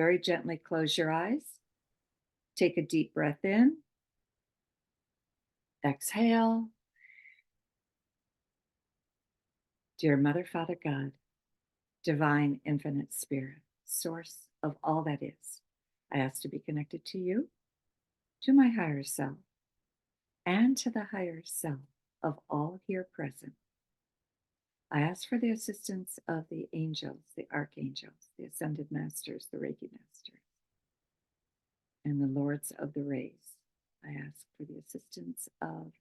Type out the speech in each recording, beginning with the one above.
very gently close your eyes. Take a deep breath in. Exhale. Dear Mother, Father, God, divine, infinite spirit, source of all that is, I ask to be connected to you, to my higher self, and to the higher self of all here present. I ask for the assistance of the angels, the archangels, the ascended masters, the Reiki masters, and the lords of the rays. I ask for the assistance of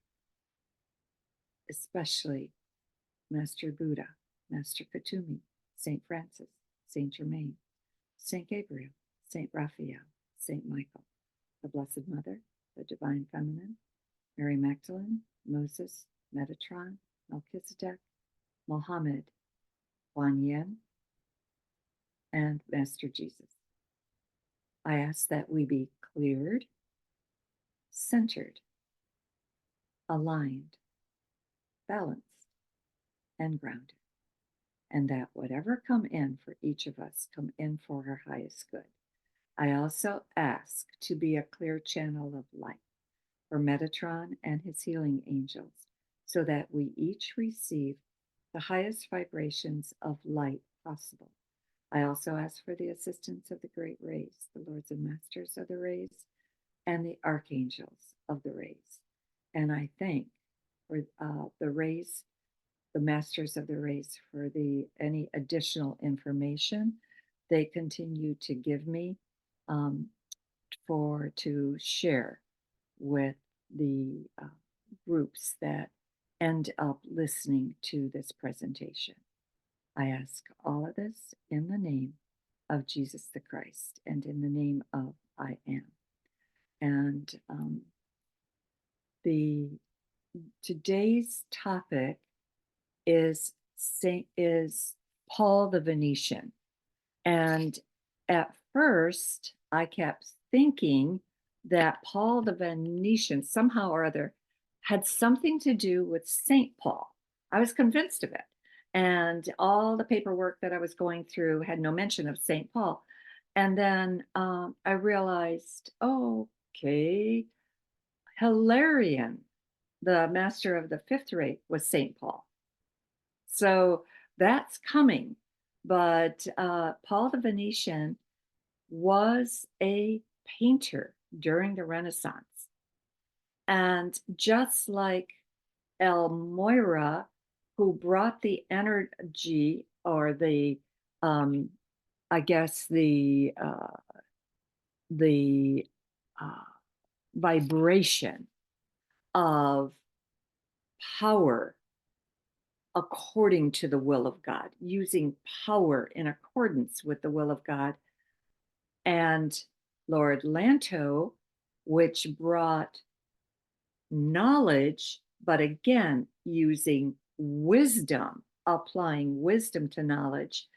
especially Master Buddha, Master Katumi, Saint Francis, Saint Germain, Saint Gabriel, Saint Raphael, Saint Michael, the Blessed Mother, the Divine Feminine, Mary Magdalene, Moses, Metatron, Melchizedek, Mohammed, Kuan Yin, and Master Jesus. I ask that we be cleared, centered, aligned, balanced, and grounded, and that whatever come in for each of us come in for our highest good. I also ask to be a clear channel of light for Metatron and his healing angels, so that we each receive the highest vibrations of light possible. I also ask for the assistance of the great rays, the lords and masters of the rays, and the archangels of the rays. And I thank for the rays, the masters of the rays, for any additional information they continue to give me to share with the groups that end up listening to this presentation. I ask all of this in the name of Jesus the Christ and in the name of I Am. And today's topic is Paul the Venetian. And at first, I kept thinking that Paul the Venetian somehow or other had something to do with St. Paul. I was convinced of it. And all the paperwork that I was going through had no mention of St. Paul. And then I realized, okay, Hilarion, the master of the fifth ray, was St. Paul. So that's coming. But Paul the Venetian was a painter during the Renaissance. And just like Elmira, who brought the energy or the vibration of power according to the will of God, using power in accordance with the will of God. And Lord Lanto, which brought knowledge, but again, using wisdom, applying wisdom to knowledge.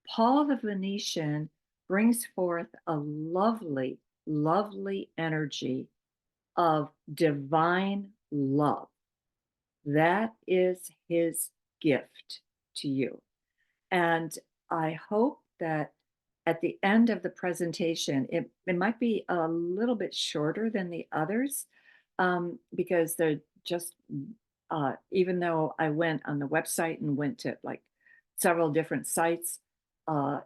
Paul the Venetian brings forth a lovely, lovely energy of divine love. That is his gift to you. And I hope that at the end of the presentation, it might be a little bit shorter than the others, because they're just, even though I went on the website and went to like several different sites,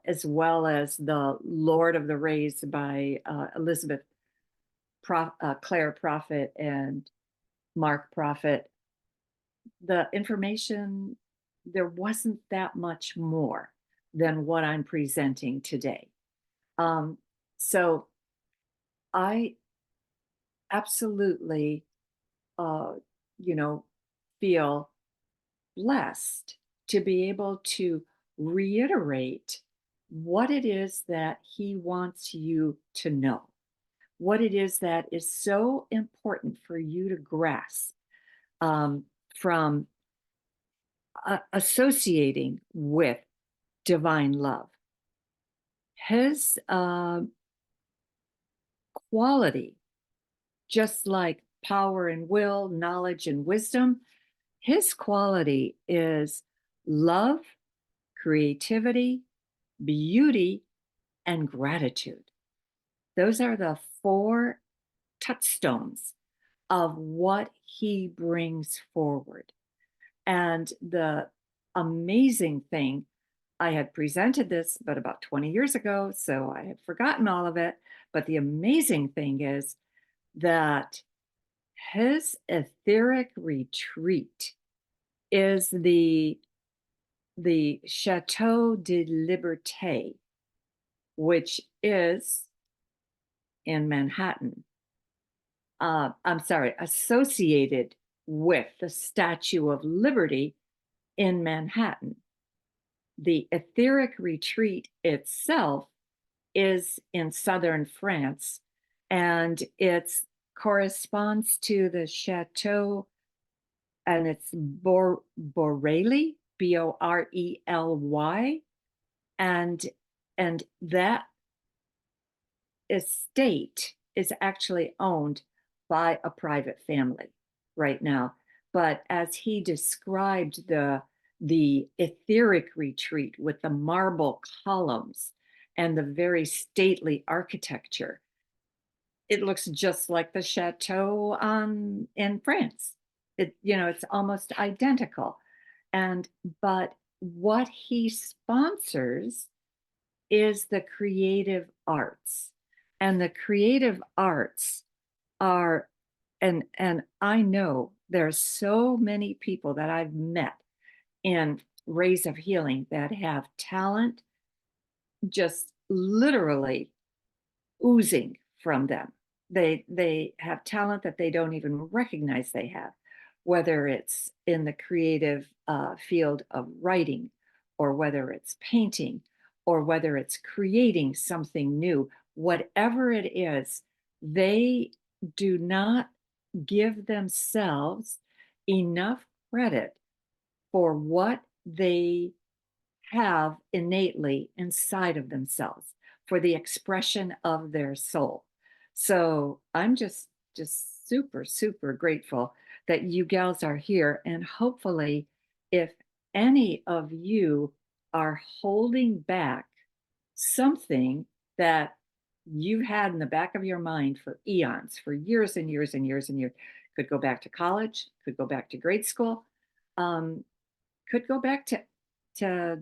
as well as the Lord of the Rays by Elizabeth Clare Prophet and Mark Prophet, the information, there wasn't that much more than what I'm presenting today. So I absolutely, feel blessed to be able to reiterate what it is that he wants you to know, what it is that is so important for you to grasp from associating with divine love. His quality, just like power and will, knowledge and wisdom, his quality is love, creativity, beauty, and gratitude. Those are the four touchstones of what he brings forward. And the amazing thing, I had presented this, but about 20 years ago, so I had forgotten all of it. But the amazing thing is that his etheric retreat is the Chateau de Liberté, which is in Manhattan. I'm sorry, associated with the Statue of Liberty in Manhattan. The Etheric Retreat itself is in southern France, and it corresponds to the Chateau, and it's Borelli, Borely, and that estate is actually owned by a private family right now. But as he described the etheric retreat with the marble columns and the very stately architecture, it looks just like the chateau in France. It's almost identical. But what he sponsors is the creative arts. And the creative arts are, and I know there's so many people that I've met in Rays of Healing that have talent just literally oozing from them. They have talent that they don't even recognize they have, whether it's in the creative field of writing, or whether it's painting, or whether it's creating something new. Whatever it is, they do not give themselves enough credit for what they have innately inside of themselves, for the expression of their soul. So I'm just super, super grateful that you gals are here. And hopefully, if any of you are holding back something that you've had in the back of your mind for eons, for years and years and years and years, could go back to college, could go back to grade school, um, could go back to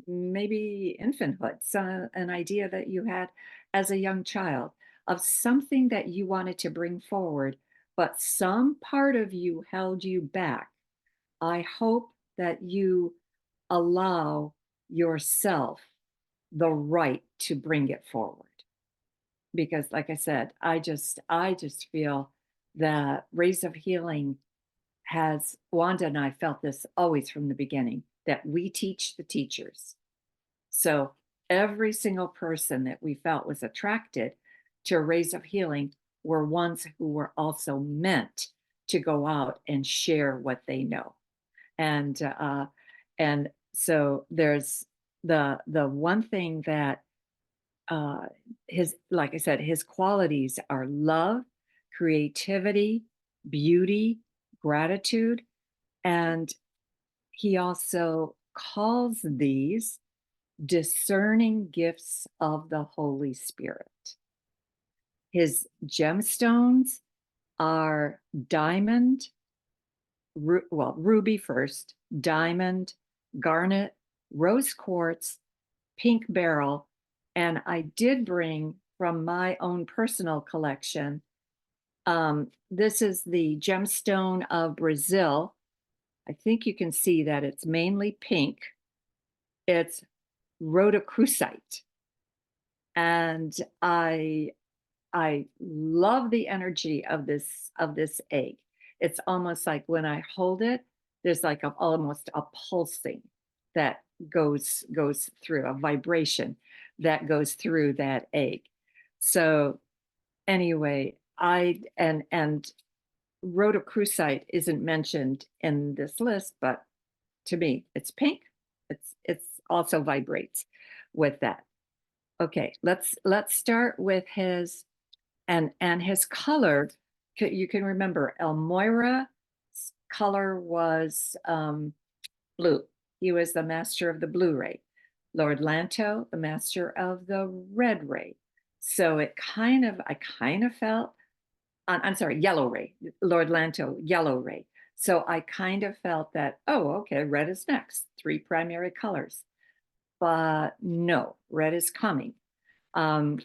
maybe infanthood, so an idea that you had as a young child of something that you wanted to bring forward, but some part of you held you back. I hope that you allow yourself the right to bring it forward. Because like I said, I just feel that Rays of Healing has, Wanda and I felt this always from the beginning, that we teach the teachers. So every single person that we felt was attracted to Rays of Healing were ones who were also meant to go out and share what they know. And so there's the one thing that his, like I said, his qualities are love, creativity, beauty, gratitude, and he also calls these discerning gifts of the Holy Spirit. His gemstones are diamond, ruby first, diamond, garnet, rose quartz, pink beryl, and I did bring from my own personal collection. This is the gemstone of Brazil. I think you can see that it's mainly pink. It's rhodochrosite, and I love the energy of this egg. It's almost like when I hold it, there's like almost a pulsing that goes through, a vibration that goes through that egg. So anyway, and rhodochrosite isn't mentioned in this list, but to me, it's pink. It's also vibrates with that. Okay, let's start with his and his color. You can remember Elmoira's color was blue. He was the master of the blue ray. Lord Lanto, the master of the red ray. So I kind of felt, I'm sorry, yellow ray, Lord Lanto, yellow ray. So I kind of felt that, oh, okay, red is next, three primary colors. But no, red is coming. Um,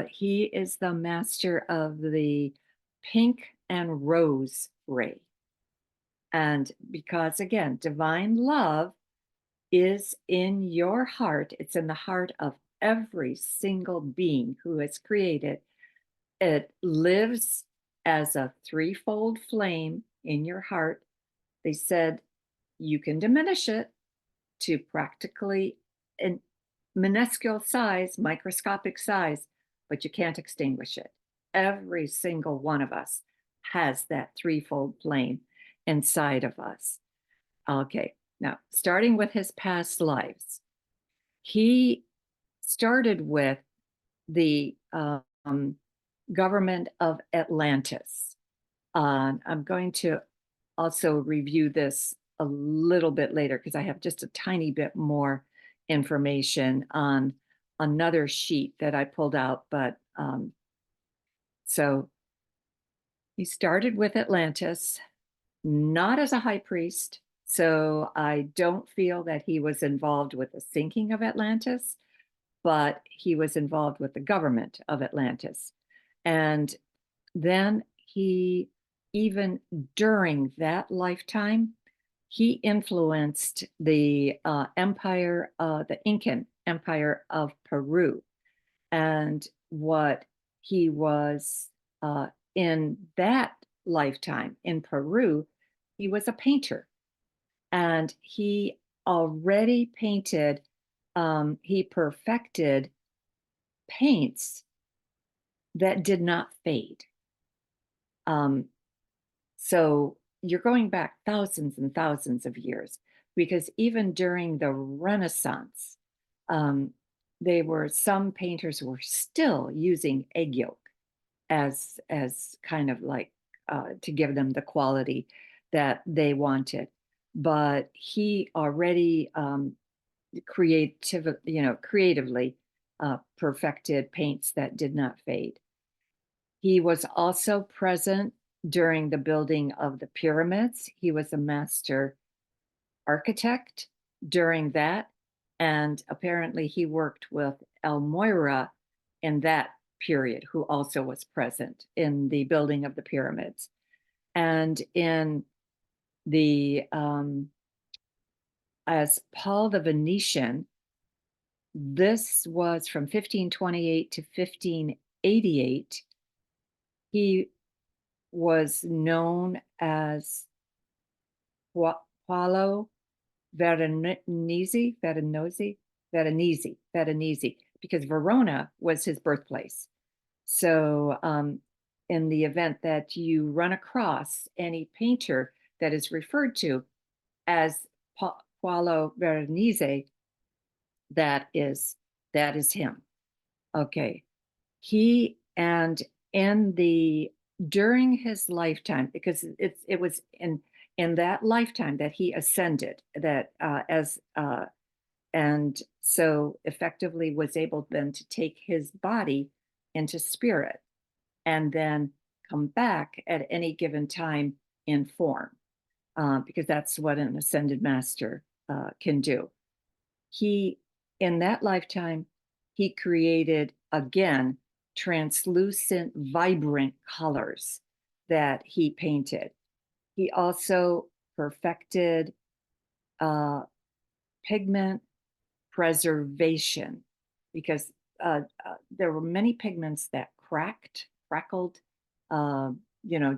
he is the master of the pink and rose ray. And because again, divine love is in your heart, it's in the heart of every single being who is created. It lives as a threefold flame in your heart. They said you can diminish it to practically an minuscule size, microscopic size, but you can't extinguish it. Every single one of us has that threefold flame inside of us. Okay, now starting with his past lives, he started with the government of Atlantis. I'm going to also review this a little bit later because I have just a tiny bit more information on another sheet that I pulled out. But so he started with Atlantis, not as a high priest. So I don't feel that he was involved with the sinking of Atlantis, but he was involved with the government of Atlantis. And then he, even during that lifetime, he influenced the the Incan Empire of Peru. And what he was in that lifetime in Peru, he was a painter. And he already painted, he perfected paints that did not fade. Um, so you're going back thousands and thousands of years, because even during the Renaissance, um, some painters were still using egg yolk as kind of like to give them the quality that they wanted. But he already creatively perfected paints that did not fade. He was also present during the building of the pyramids. He was a master architect during that. And apparently he worked with Elmoira in that period, who also was present in the building of the pyramids. And in the, as Paul the Venetian, this was from 1528 to 1588. He was known as Paolo Veronese, because Verona was his birthplace. So in the event that you run across any painter that is referred to as Paolo Veronese, that is him. Okay. He and in the during his lifetime, because it was in that lifetime that he ascended, that and so effectively was able then to take his body into spirit and then come back at any given time in form, because that's what an ascended master can do. He, in that lifetime, he created again translucent, vibrant colors that he painted. He also perfected pigment preservation, because there were many pigments that crackled,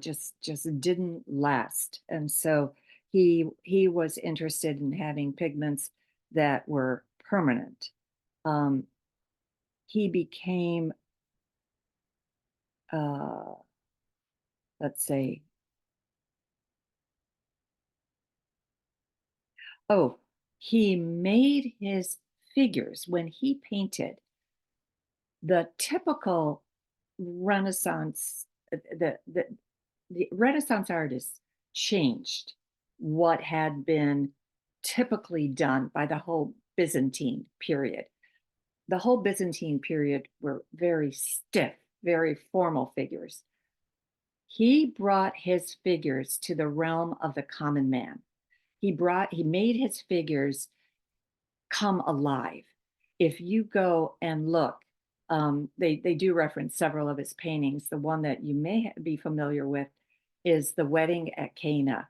just didn't last. And so he was interested in having pigments that were permanent. He became, let's say, oh, he made his figures when he painted the typical Renaissance, the Renaissance artists changed what had been typically done by the whole Byzantine period. The whole Byzantine period were very stiff, very formal figures. He brought his figures to the realm of the common man. He made his figures come alive. If you go and look, they do reference several of his paintings. The one that you may be familiar with is The Wedding at Cana.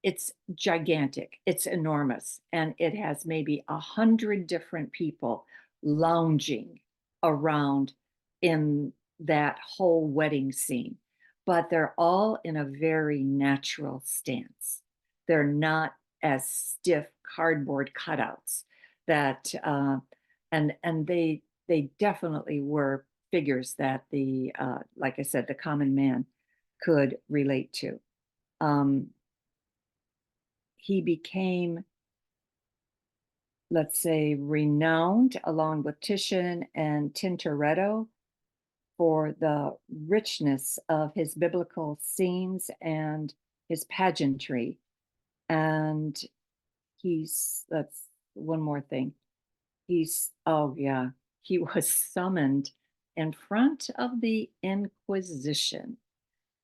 It's gigantic, it's enormous, and it has maybe 100 different people lounging around in that whole wedding scene, but they're all in a very natural stance. They're not as stiff cardboard cutouts that and they definitely were figures that the like I said, the common man could relate to. um, he became, let's say, renowned along with Titian and Tintoretto for the richness of his biblical scenes and his pageantry. And that's one more thing. Oh yeah, he was summoned in front of the Inquisition,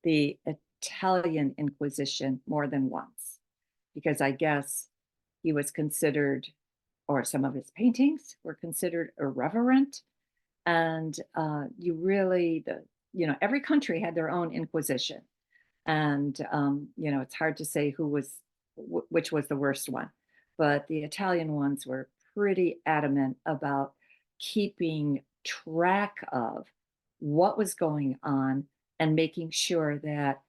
the Italian Inquisition, more than once, because I guess he was considered, or some of his paintings were considered irreverent. And every country had their own Inquisition. And, it's hard to say which was the worst one. But the Italian ones were pretty adamant about keeping track of what was going on and making sure that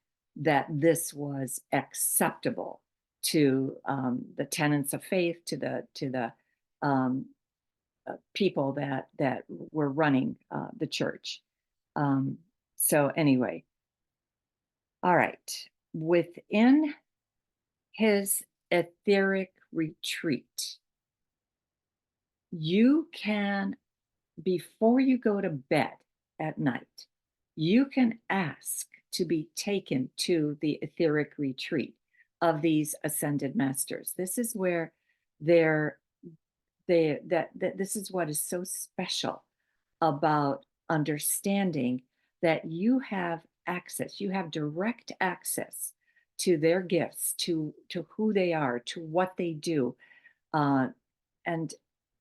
this was acceptable to the tenets of faith, to the um, people that were running the church. Um, so anyway, all right. Within his etheric retreat, you can, before you go to bed at night, you can ask to be taken to the etheric retreat of these ascended masters. This is where they're this is what is so special about understanding that you have direct access to their gifts, to who they are, to what they do, uh, and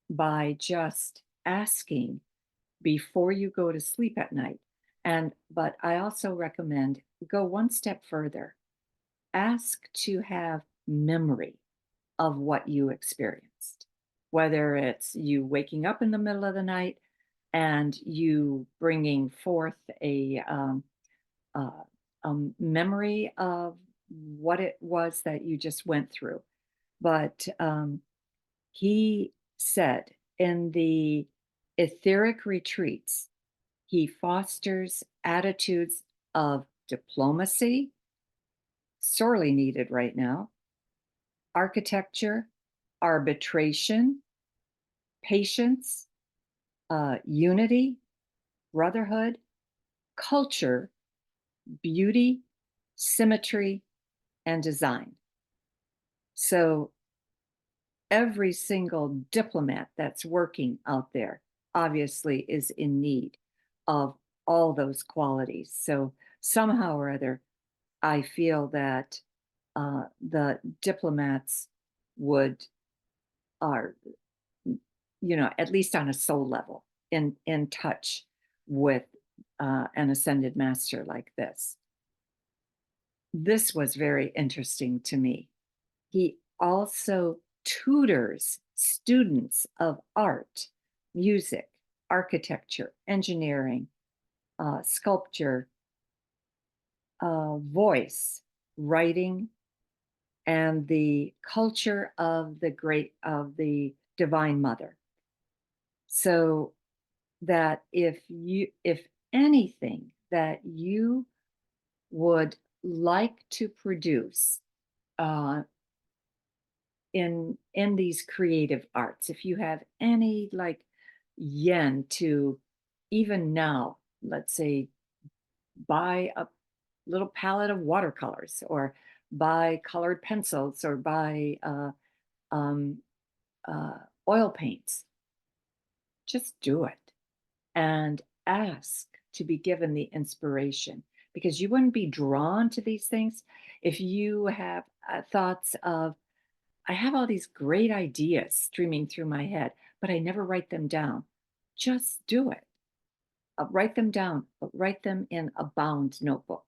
by just asking before you go to sleep at night. But I also recommend go one step further. Ask to have memory of what you experienced, whether it's you waking up in the middle of the night and you bringing forth uh, a memory of what it was that you just went through. But he said in the etheric retreats, he fosters attitudes of diplomacy, sorely needed right now, architecture, arbitration, patience, unity, brotherhood, culture, beauty, symmetry, and design. So every single diplomat that's working out there obviously is in need of all those qualities. So somehow or other, I feel that the diplomats would are, at least on a soul level, in touch with an ascended master like this. This was very interesting to me. He also tutors students of art, music, architecture, engineering, sculpture, voice, writing, and the culture of the Divine Mother. So that if anything that you would like to produce in these creative arts, if you have any like yen to, even now, let's say, buy a little palette of watercolors, or buy colored pencils, or buy um, oil paints. Just do it and ask to be given the inspiration, because you wouldn't be drawn to these things if you have thoughts of, I have all these great ideas streaming through my head, but I never write them down. Just do it. Write them down, but write them in a bound notebook.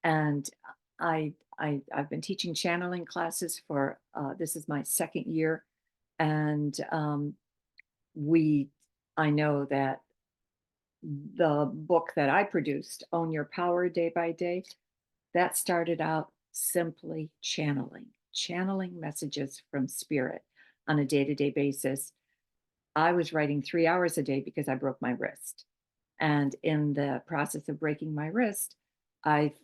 And I've been teaching channeling classes for this is my second year, and we I know that the book that I produced, Own Your Power Day by Day, that started out simply channeling messages from spirit on a day-to-day basis. I was writing 3 hours a day because I broke my wrist. And in the process of breaking my wrist, I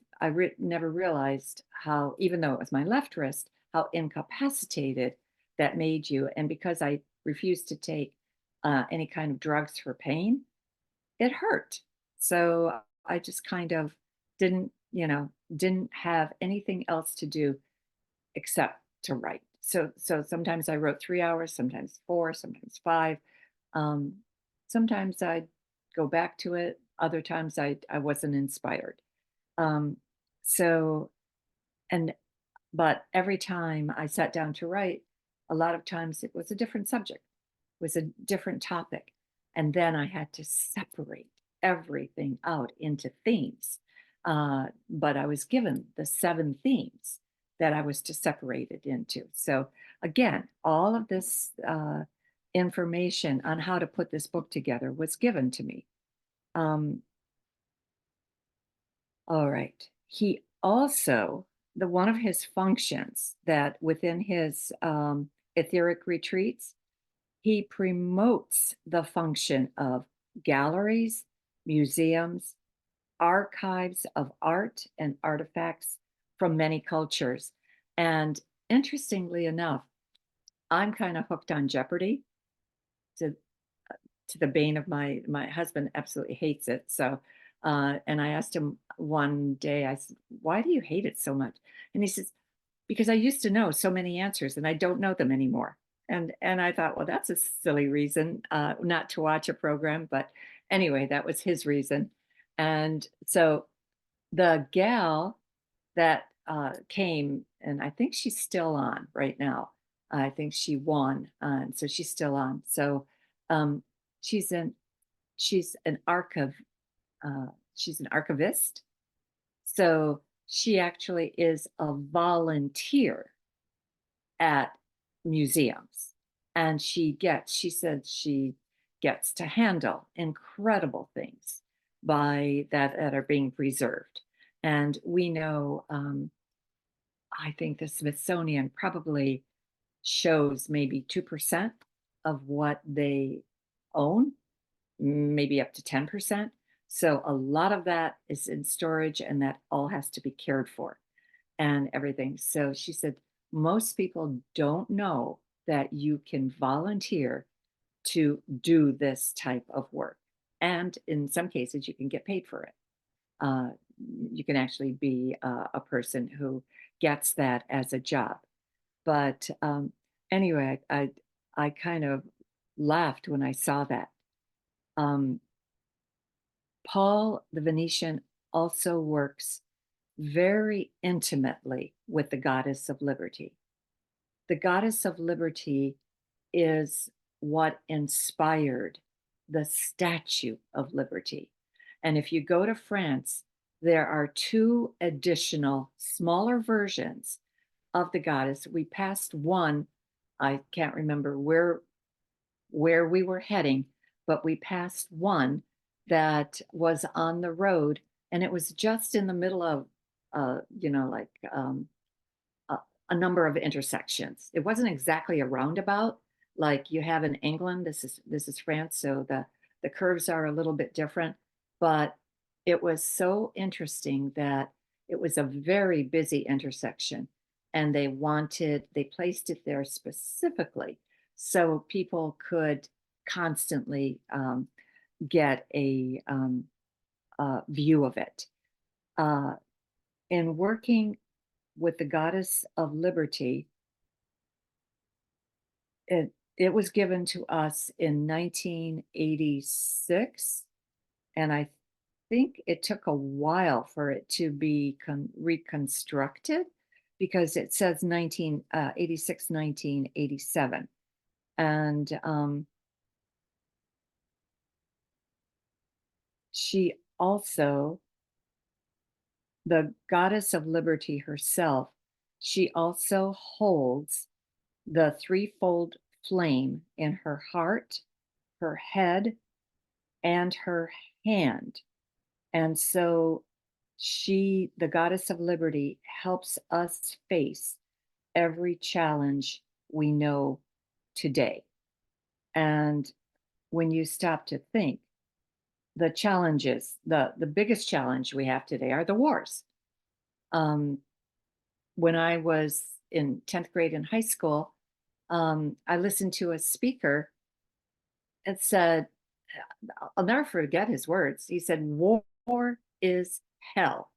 never realized how, even though it was my left wrist, how incapacitated that made you. And because I refused to take any kind of drugs for pain, it hurt. So I just kind of didn't have anything else to do except to write. So sometimes I wrote 3 hours, sometimes four, sometimes five. Um, Sometimes I'd go back to it. Other times I wasn't inspired. Um, so and but every time I sat down to write, a lot of times it was a different subject, was a different topic. And then I had to separate everything out into themes. But I was given the 7 themes that I was to separate it into. So again, all of this information on how to put this book together was given to me. Um, all right. He also, the one of his functions that within his etheric retreats, he promotes the function of galleries, museums, archives of art and artifacts from many cultures. And interestingly enough, I'm kind of hooked on Jeopardy to the bane of my husband absolutely hates it. So and I asked him one day, I said, "Why do you hate it so much?" And he says, "Because I used to know so many answers and I don't know them anymore." And I thought, well, that's a silly reason not to watch a program. But anyway, that was his reason. And so the gal that came, and I think she's still on right now. I think she won, and so she's still on. So um, she's an she's an archive she's an archivist. So she actually is a volunteer at museums, and she said she gets to handle incredible things by that are being preserved. And we know, I think the Smithsonian probably shows maybe 2% of what they own, maybe up to 10%. So a lot of that is in storage, and that all has to be cared for and everything. So she said, most people don't know that you can volunteer to do this type of work. And in some cases, you can get paid for it. Uh, you can actually be a person who gets that as a job. But anyway, I kind of laughed when I saw that. Um, Paul the Venetian also works very intimately with the goddess of liberty. The goddess of liberty is what inspired the Statue of Liberty. And if you go to France, there are 2 additional smaller versions of the goddess. We passed one, I can't remember where we were heading, but we passed one that was on the road, and it was just in the middle of, like a, a number of intersections. It wasn't exactly a roundabout like you have in England. This is France, so the curves are a little bit different, but it was so interesting that it was a very busy intersection, and they placed it there specifically so people could constantly get a view of it. Uh, in working with the goddess of liberty, it It was given to us in 1986, and I think it took a while for it to be reconstructed because it says 1986, 1987. And she also, the goddess of liberty herself, she also holds the threefold flame in her heart, her head, and her hand. And so she, the goddess of liberty, helps us face every challenge we know today. And when you stop to think, the challenges, the biggest challenge we have today are the wars. Um, when I was in 10th grade in high school, I listened to a speaker and said, I'll never forget his words. He said, war is hell.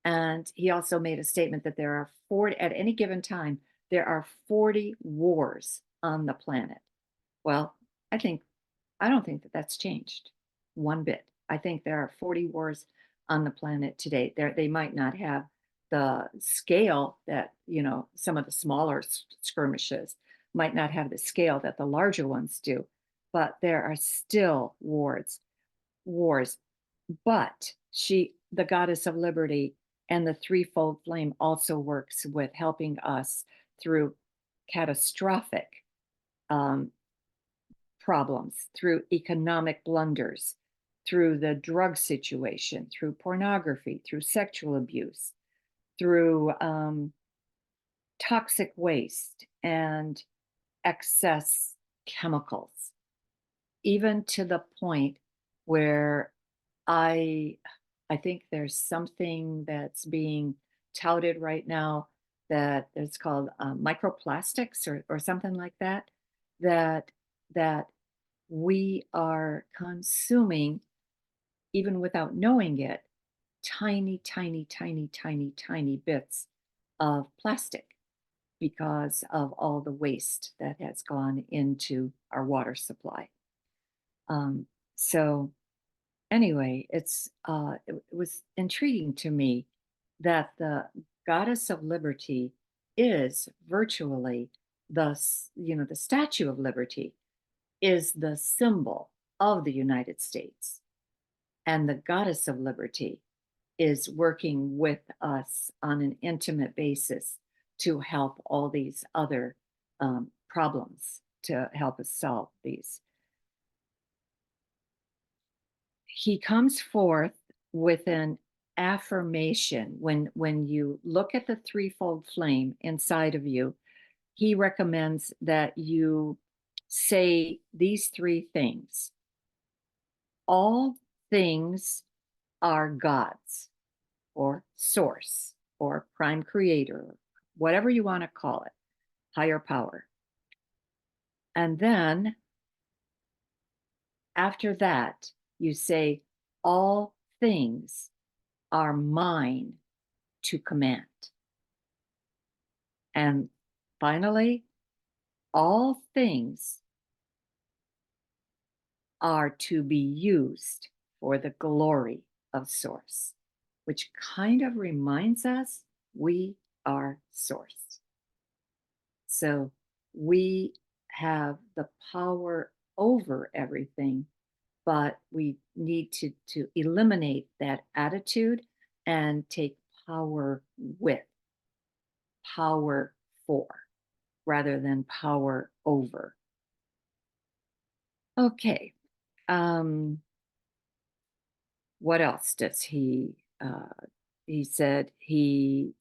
And he also made a statement that there are 40, at any given time, there are 40 wars on the planet. Well, I think, I don't think that that's changed one bit. I think there are 40 wars on the planet today. They might not have the scale that, some of the smaller skirmishes might not have the scale that the larger ones do, but there are still wars. But she, the goddess of liberty and the threefold flame, also works with helping us through catastrophic um, problems, through economic blunders, through the drug situation, through pornography, through sexual abuse, through toxic waste and excess chemicals, even to the point where I I think there's something that's being touted right now that it's called microplastics or something like that, that that we are consuming even without knowing it, tiny, tiny, tiny, tiny, tiny bits of plastic because of all the waste that has gone into our water supply. Um, so anyway, it was intriguing to me that the goddess of liberty is virtually the Statue of Liberty is the symbol of the United States, and the goddess of liberty is working with us on an intimate basis to help all these other problems, to help us solve these. He comes forth with an affirmation. When you look at the threefold flame inside of you, he recommends that you say these three things: all things are God's, or source, or prime creator, whatever you want to call it, higher power. And then after that, you say, all things are mine to command. And finally, all things are to be used for the glory of Source, which kind of reminds us we are Source. So we have the power over everything, but we need to eliminate that attitude and take power with, power for, rather than power over. Okay. What else does he said he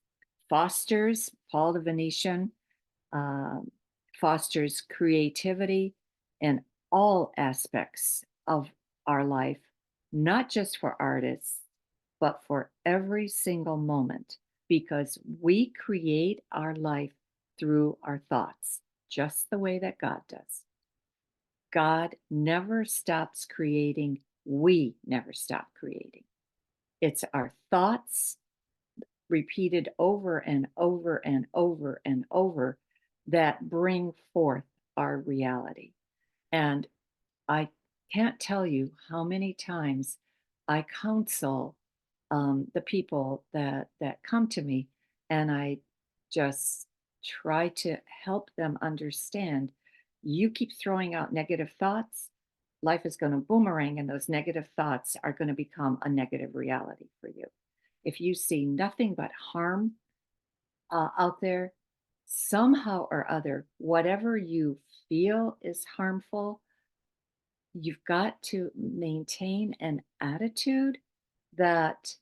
fosters, Paul the Venetian, um, fosters creativity in all aspects of our life, not just for artists, but for every single moment, because we create our life through our thoughts, just the way that God does. God never stops creating. We never stop creating. It's our thoughts repeated over and over and over and over that bring forth our reality. And I can't tell you how many times I counsel the people that come to me, and I just try to help them understand. You keep throwing out negative thoughts, life is going to boomerang, and those negative thoughts are going to become a negative reality for you. If you see nothing but harm out there, somehow or other, whatever you feel is harmful, you've got to maintain an attitude that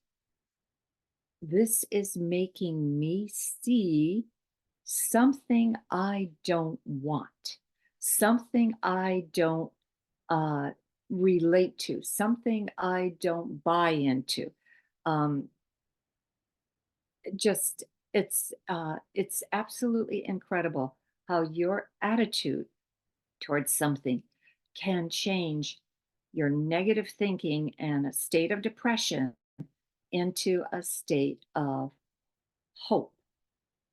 this is making me see something I don't want, something I don't uh, relate to, something I don't buy into. Um, just it's absolutely incredible how your attitude towards something can change your negative thinking and a state of depression into a state of hope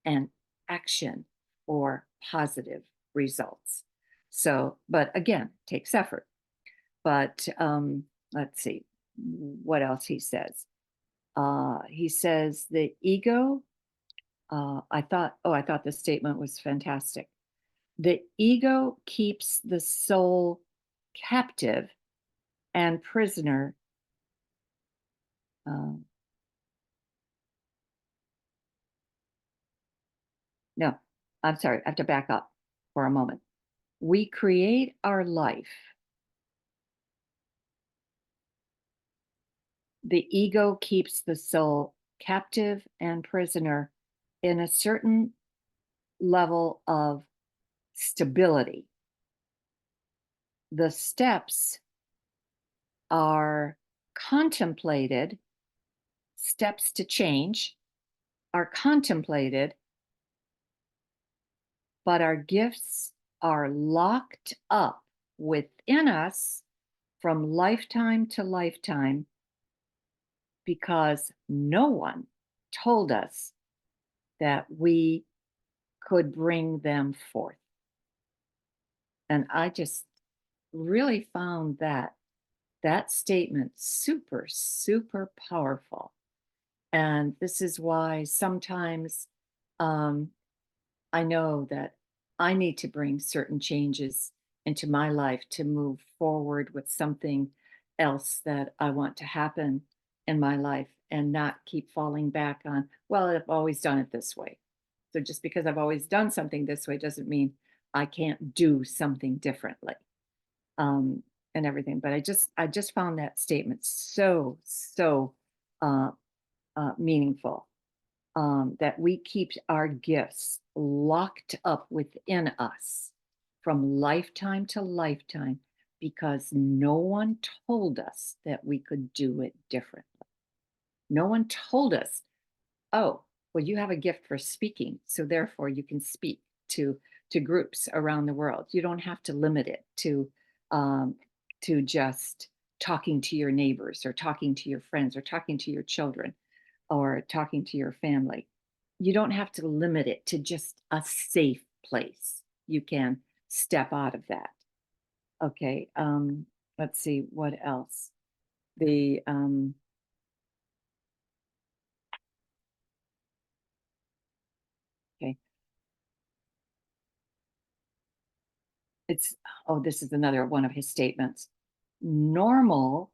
and action or positive results. So, but again, takes effort. But let's see what else he says. He says the ego. I thought this statement was fantastic. The ego keeps the soul captive and prisoner. Uh, no, I'm sorry. I have to back up for a moment. We create our life. The ego keeps the soul captive and prisoner in a certain level of stability. The steps are contemplated, steps to change are contemplated, but our gifts are locked up within us from lifetime to lifetime because no one told us that we could bring them forth. And I just really found that statement super, super powerful. And this is why sometimes um, I know that I need to bring certain changes into my life to move forward with something else that I want to happen in my life and not keep falling back on, well, I've always done it this way. So just because I've always done something this way doesn't mean I can't do something differently. Um, and everything. But I just found that statement so, so uh, meaningful, that we keep our gifts locked up within us from lifetime to lifetime because no one told us that we could do it differently. No one told us, oh, well, you have a gift for speaking, so therefore you can speak to groups around the world. You don't have to limit it um, to just talking to your neighbors or talking to your friends or talking to your children or talking to your family. You don't have to limit it to just a safe place. You can step out of that. Okay. Let's see what else. The okay. It's oh, this is another one of his statements. Normal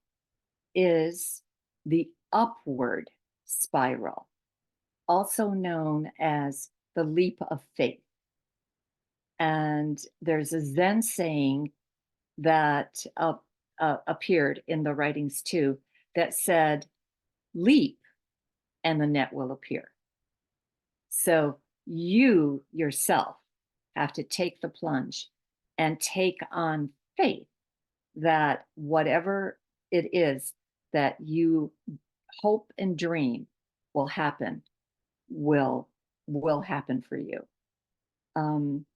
is the upward spiral, also known as the leap of faith. And there's a Zen saying that appeared in the writings too that said, leap and the net will appear. So you yourself have to take the plunge and take on faith that whatever it is that you hope and dream will happen will happen for you. Um,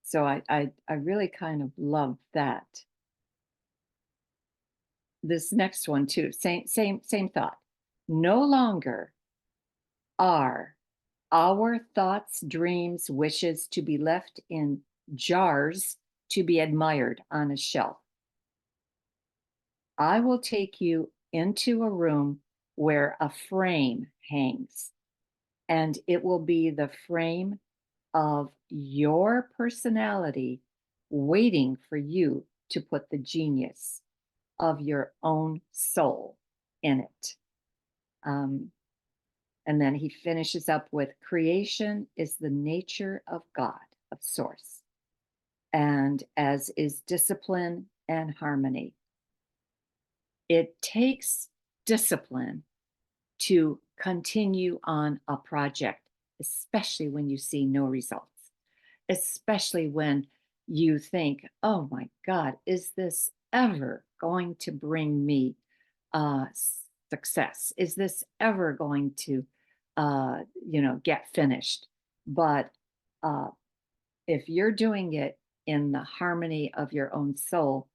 so I really kind of love that. This next one too, same thought. No longer are our thoughts, dreams, wishes to be left in jars to be admired on a shelf. I will take you into a room where a frame hangs, and it will be the frame of your personality waiting for you to put the genius of your own soul in it. Um, and then he finishes up with creation is the nature of God, of source, and as is discipline and harmony. It takes discipline to continue on a project, especially when you see no results, especially when you think, oh my God, is this ever going to bring me uh, success? Is this ever going to, get finished? But uh, if you're doing it in the harmony of your own soul,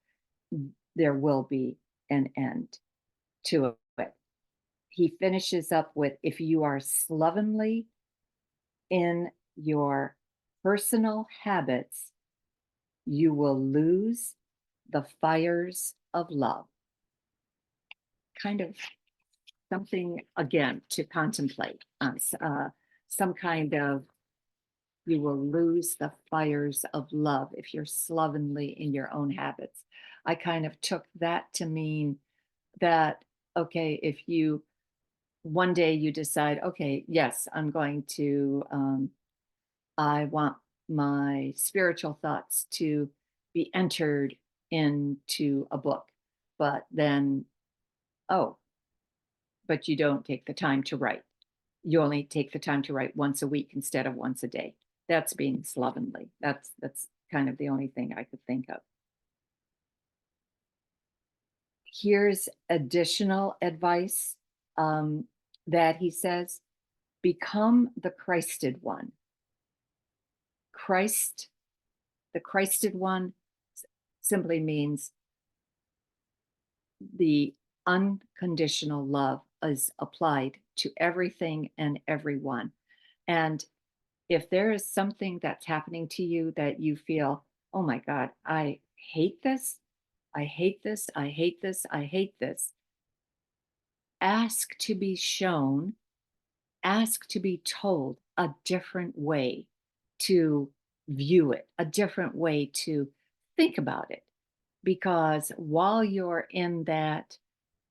there will be an end to it. He finishes up with if you are slovenly in your personal habits, you will lose the fires of love. Kind of something again to contemplate on some kind of you will lose the fires of love if you're slovenly in your own habits. I kind of took that to mean that, okay, if you one day you decide, okay, yes, I'm going to, I want my spiritual thoughts to be entered into a book, but then, oh, but you don't take the time to write. You only take the time to write once a week instead of once a day. That's being slovenly. That's kind of the only thing I could think of. Here's additional advice that he says: become the Christed one. Christ, the Christed one, simply means the unconditional love is applied to everything and everyone. And if there is something that's happening to you that you feel, oh my God, I hate this, I hate this, I hate this, I hate this, ask to be shown, ask to be told a different way to view it, a different way to think about it. Because while you're in that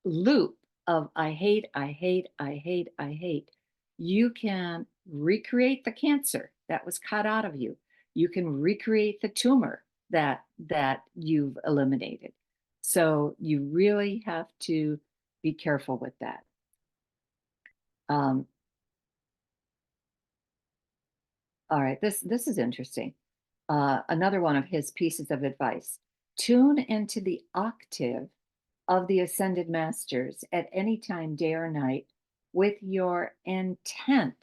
loop of I hate, I hate, I hate, I hate, you can recreate the cancer that was cut out of you. You can recreate the tumor that you've eliminated. So you really have to be careful with that. Um, all right, this is interesting. Another one of his pieces of advice: tune into the octave of the ascended masters at any time, day or night, with your intent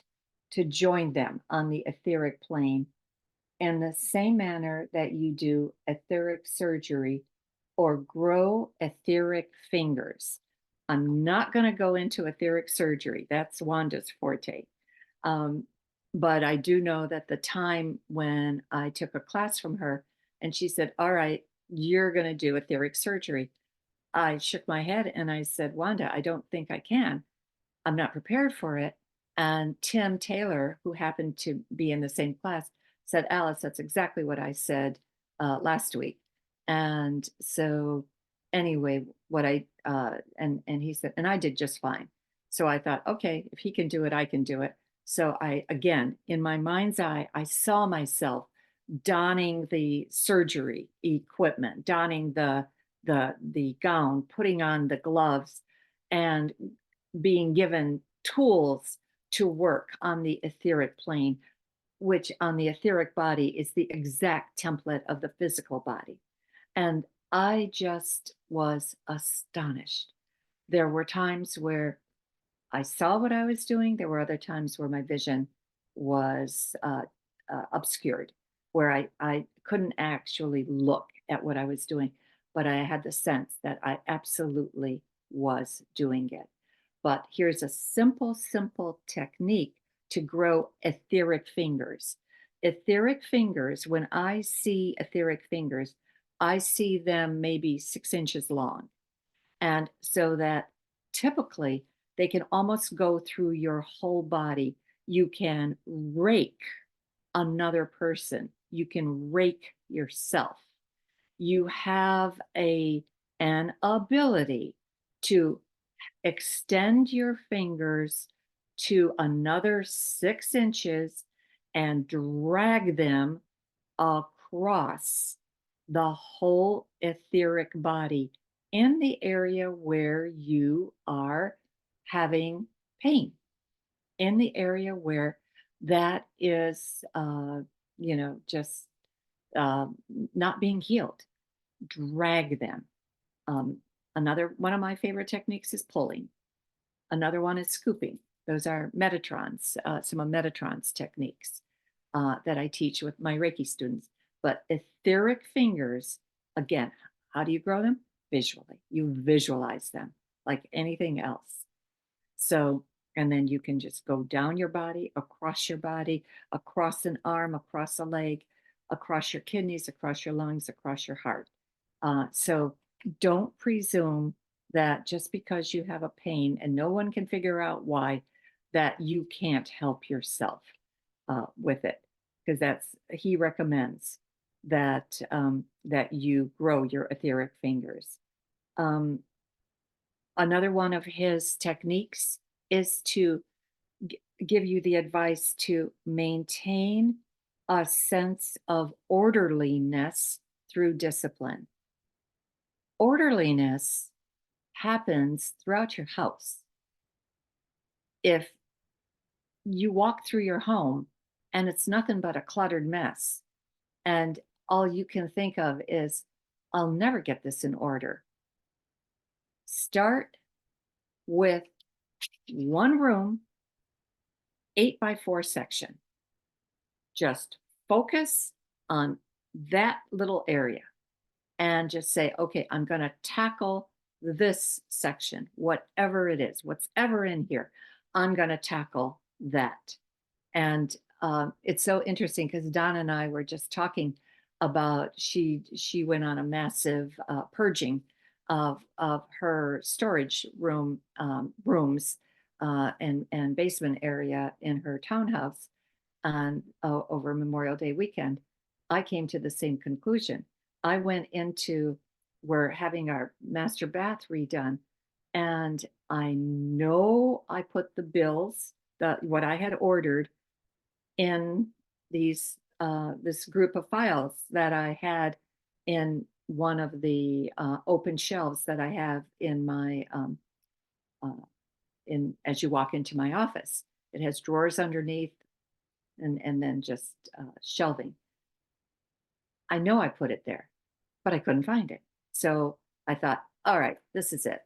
to join them on the etheric plane in the same manner that you do etheric surgery or grow etheric fingers. I'm not going to go into etheric surgery. That's Wanda's forte. Um, but I do know that the time when I took a class from her and she said, all right, you're going to do etheric surgery, I shook my head and I said, Wanda, I don't think I can. I'm not prepared for it. And Tim Taylor, who happened to be in the same class, said, Alice, that's exactly what I said last week. And so, anyway, what I and he said, and I did just fine. So I thought, okay, if he can do it, I can do it. So I, again, in my mind's eye, I saw myself donning the surgery equipment, donning the gown, putting on the gloves, and being given tools to work on the etheric plane, which on the etheric body is the exact template of the physical body. And I just was astonished. There were times where I saw what I was doing. There were other times where my vision was obscured, where I couldn't actually look at what I was doing, but I had the sense that I absolutely was doing it. But here's a simple, simple technique to grow etheric fingers. Etheric fingers, when I see etheric fingers, I see them maybe 6 inches long. And so that typically they can almost go through your whole body. You can rake another person, you can rake yourself. You have an ability to extend your fingers to another 6 inches and drag them across the whole etheric body in the area where you are having pain, in the area where that is, just uh, not being healed. Drag them. Um, Another one of my favorite techniques is pulling. Another one is scooping. Those are Metatrons, some of Metatron's techniques that I teach with my Reiki students. But etheric fingers, again, how do you grow them? Visually. You visualize them like anything else. So, and then you can just go down your body, across an arm, across a leg, across your kidneys, across your lungs, across your heart. So don't presume that just because you have a pain and no one can figure out why, that you can't help yourself with it, because he recommends that you grow your etheric fingers. Um, Another one of his techniques is to give you the advice to maintain a sense of orderliness through discipline. Orderliness happens throughout your house. If you walk through your home and it's nothing but a cluttered mess, and all you can think of is, I'll never get this in order. Start with one room, 8x4 section. Just focus on that little area and just say, okay, I'm going to tackle this section, whatever it is, what's ever in here, I'm going to tackle that. And it's so interesting because Donna and I were just talking about she went on a massive purging of her storage rooms and basement area in her townhouse on over Memorial Day weekend. I came to the same conclusion. I went into we're having our master bath redone, and I know I put the bills, what I had ordered, in this group of files that I had in one of the open shelves that I have in my uh, in as you walk into my office. It has drawers underneath and then just shelving. I know I put it there, but I couldn't find it. So I thought, all right, this is it.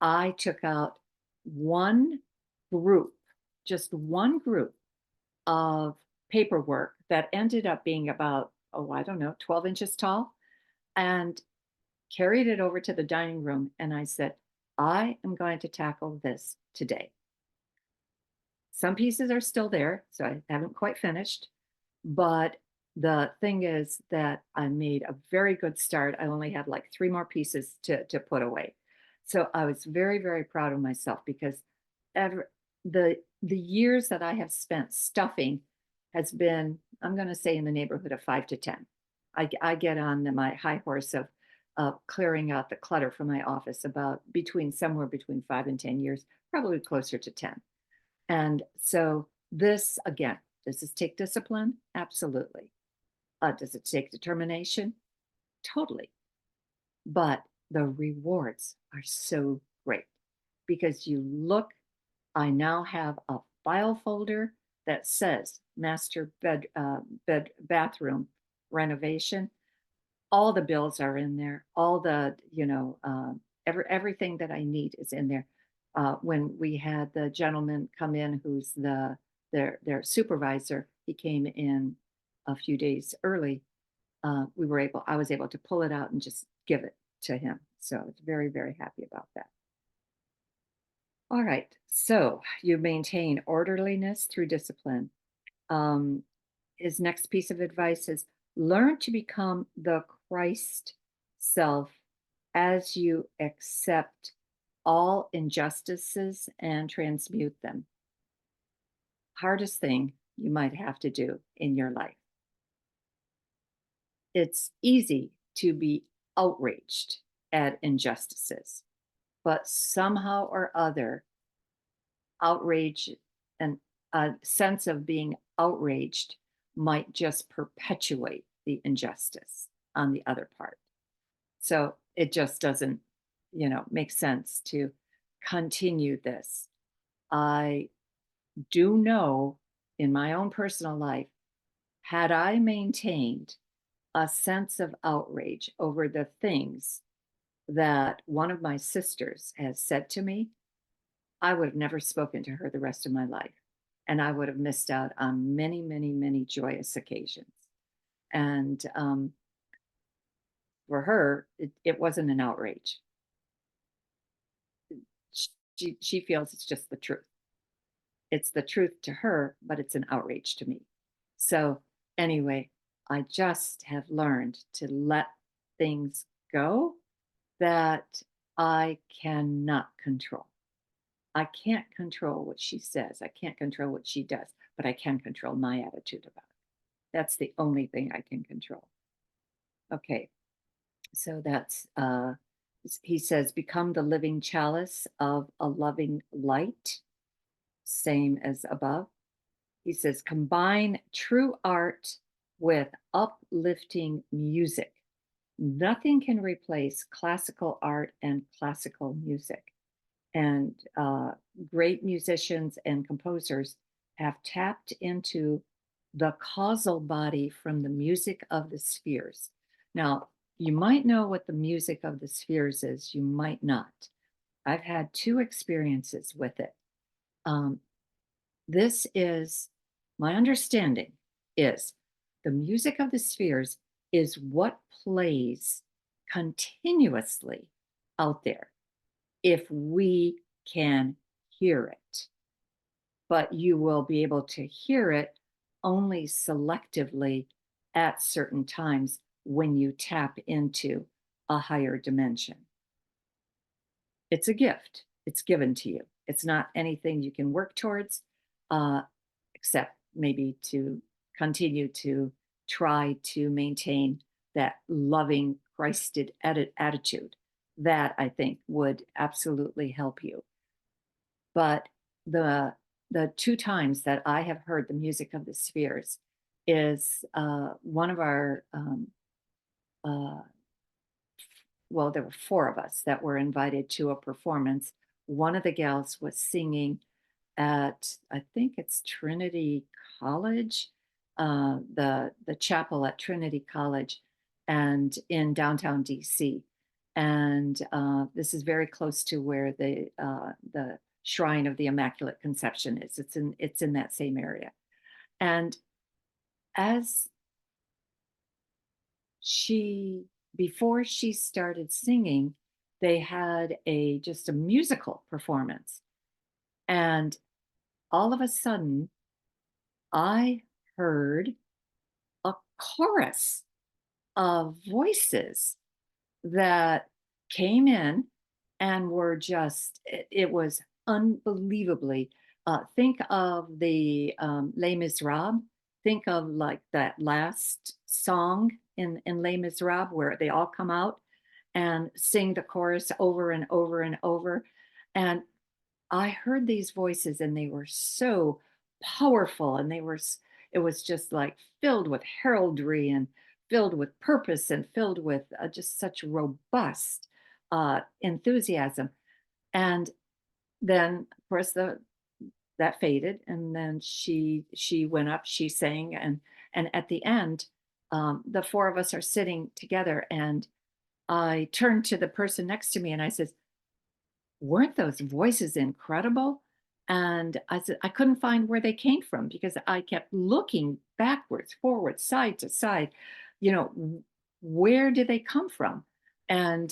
I took out one group, just one group of paperwork that ended up being about, oh, I don't know, 12 inches tall, and carried it over to the dining room. And I said, I am going to tackle this today. Some pieces are still there, so I haven't quite finished. But the thing is that I made a very good start. I only had like 3 more pieces to put away. So I was very, very proud of myself because ever the years that I have spent stuffing has been, I'm going to say, in the neighborhood of 5 to 10. I get on my high horse of clearing out the clutter from my office about somewhere between 5 and 10 years, probably closer to 10. And so this, again, does this take discipline? Absolutely. Does it take determination? Totally. But the rewards are so great because I now have a file folder that says master bathroom renovation. All the bills are in there. All the, everything that I need is in there. When we had the gentleman come in, who's their supervisor, he came in a few days early. I was able to pull it out and just give it to him. So I was very, very happy about that. All right. So you maintain orderliness through discipline. Um, his next piece of advice is learn to become the Christ self as you accept all injustices and transmute them. Hardest thing you might have to do in your life. It's easy to be outraged at injustices, but somehow or other, outrage and a sense of being outraged might just perpetuate the injustice on the other part. So it just doesn't, make sense to continue this. I do know in my own personal life, had I maintained a sense of outrage over the things that one of my sisters has said to me, I would have never spoken to her the rest of my life. And I would have missed out on many, many, many joyous occasions. And for her, it wasn't an outrage. She feels it's just the truth. It's the truth to her, but it's an outrage to me. So, anyway, I just have learned to let things go that I cannot control. I can't control what she says. I can't control what she does, but I can control my attitude about it. That's the only thing I can control. Okay, so that's, he says, become the living chalice of a loving light, same as above. He says, combine true art with uplifting music. Nothing can replace classical art and classical music. And great musicians and composers have tapped into the causal body from the music of the spheres. Now, you might know what the music of the spheres is, you might not. I've had two experiences with it. Um, this is my understanding is the music of the spheres is what plays continuously out there if we can hear it. But you will be able to hear it only selectively at certain times when you tap into a higher dimension. It's a gift, it's given to you. It's not anything you can work towards, uh, except maybe to continue to try to maintain that loving Christed attitude. That I think would absolutely help you. But the the two times that I have heard the music of the spheres is one of our uh, well, there were four of us that were invited to a performance. One of the gals was singing at, I think it's Trinity College, the chapel at Trinity College, and in downtown DC. And this is very close to where the Shrine of the Immaculate Conception is. It's in that same area. And as she before she started singing, they had a just a musical performance. And all of a sudden, I heard a chorus of voices that came in and were just, it was unbelievably. Think of the Les Miserables. Think of like that last song in Les Miserables where they all come out and sing the chorus over and over and over. And I heard these voices and they were so powerful and it was just like filled with heraldry and filled with purpose and filled with just such robust enthusiasm. And then of course that faded and then she went up, she sang, and at the end the four of us are sitting together and I turned to the person next to me and I said, weren't those voices incredible? And I said, I couldn't find where they came from because I kept looking backwards, forwards, side to side. Where did they come from? And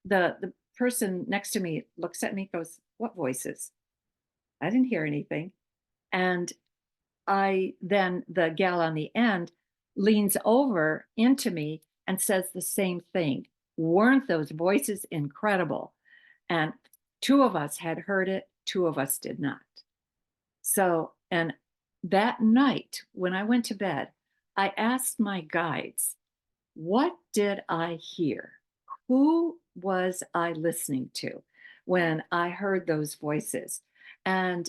the person next to me looks at me, goes, "What voices? I didn't hear anything." And then the gal on the end leans over into me and says the same thing. Weren't those voices incredible? And two of us had heard it, two of us did not. So, and that night when I went to bed, I asked my guides, what did I hear? Who was I listening to when I heard those voices? And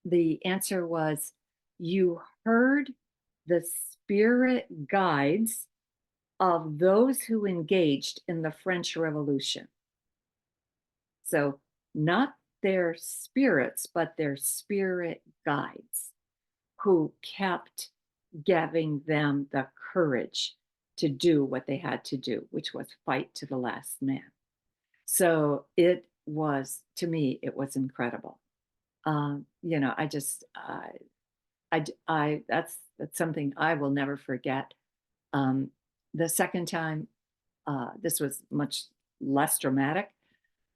the answer was, you heard the spirit guides of those who engaged in the French Revolution. So, not their spirits, but their spirit guides who kept giving them the courage to do what they had to do, which was fight to the last man. So it was, to me, it was incredible. I just, that's something I will never forget. Um, the second time, this was much less dramatic.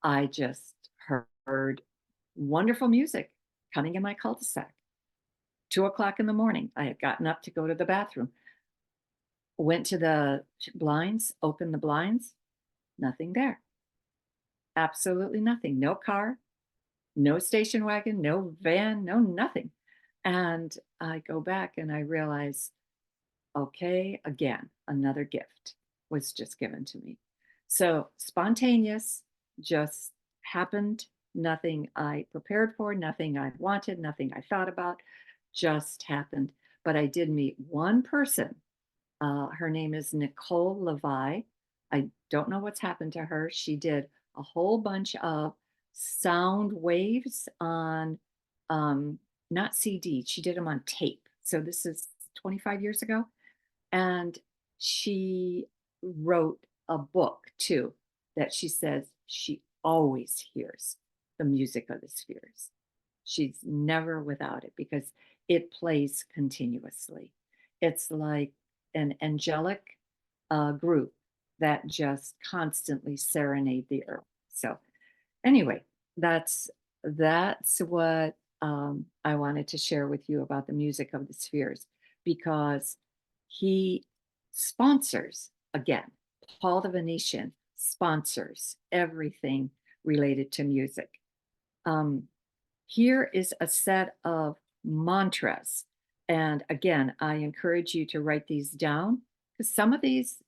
I just heard wonderful music coming in my cul-de-sac. 2 o'clock in the morning, I had gotten up to go to the bathroom, went to the blinds, opened the blinds, nothing there. Absolutely nothing. No car, no station wagon, no van, no nothing. And I go back and I realize, okay, again, another gift was just given to me. So spontaneous, just happened, nothing I prepared for, nothing I wanted, nothing I thought about, just happened. But I did meet one person. Her name is Nicole Levi. I don't know what's happened to her. She did a whole bunch of sound waves on, not CD, she did them on tape. So this is 25 years ago. And she wrote a book too that she says she always hears the music of the spheres. She's never without it because it plays continuously. It's like an angelic group that just constantly serenade the earth. So anyway, that's what I wanted to share with you about the music of the spheres, because he sponsors, again, Paul the Venetian sponsors everything related to music. Here is a set of mantras. And again, I encourage you to write these down because some of these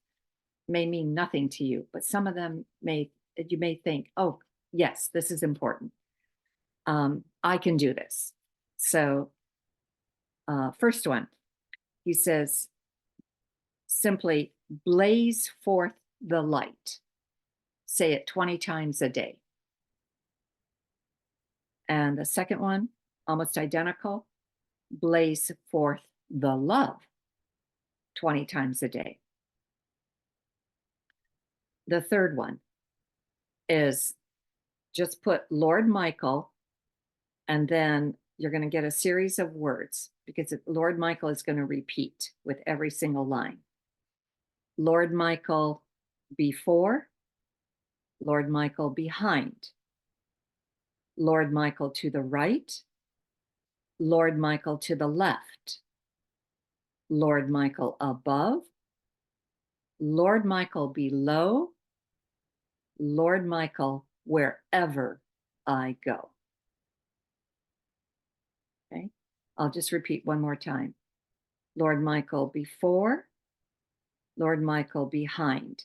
may mean nothing to you, but some of them you may think, oh, yes, this is important. I can do this. So, first one, he says, simply blaze forth the light. Say it 20 times a day. And the second one, almost identical, blaze forth the love 20 times a day. The third one is just put Lord Michael, and then you're going to get a series of words because Lord Michael is going to repeat with every single line. Lord Michael before, Lord Michael behind, Lord Michael to the right, Lord Michael to the left, Lord Michael above, Lord Michael below, Lord Michael wherever I go. Okay, I'll just repeat one more time. Lord Michael before, Lord Michael behind,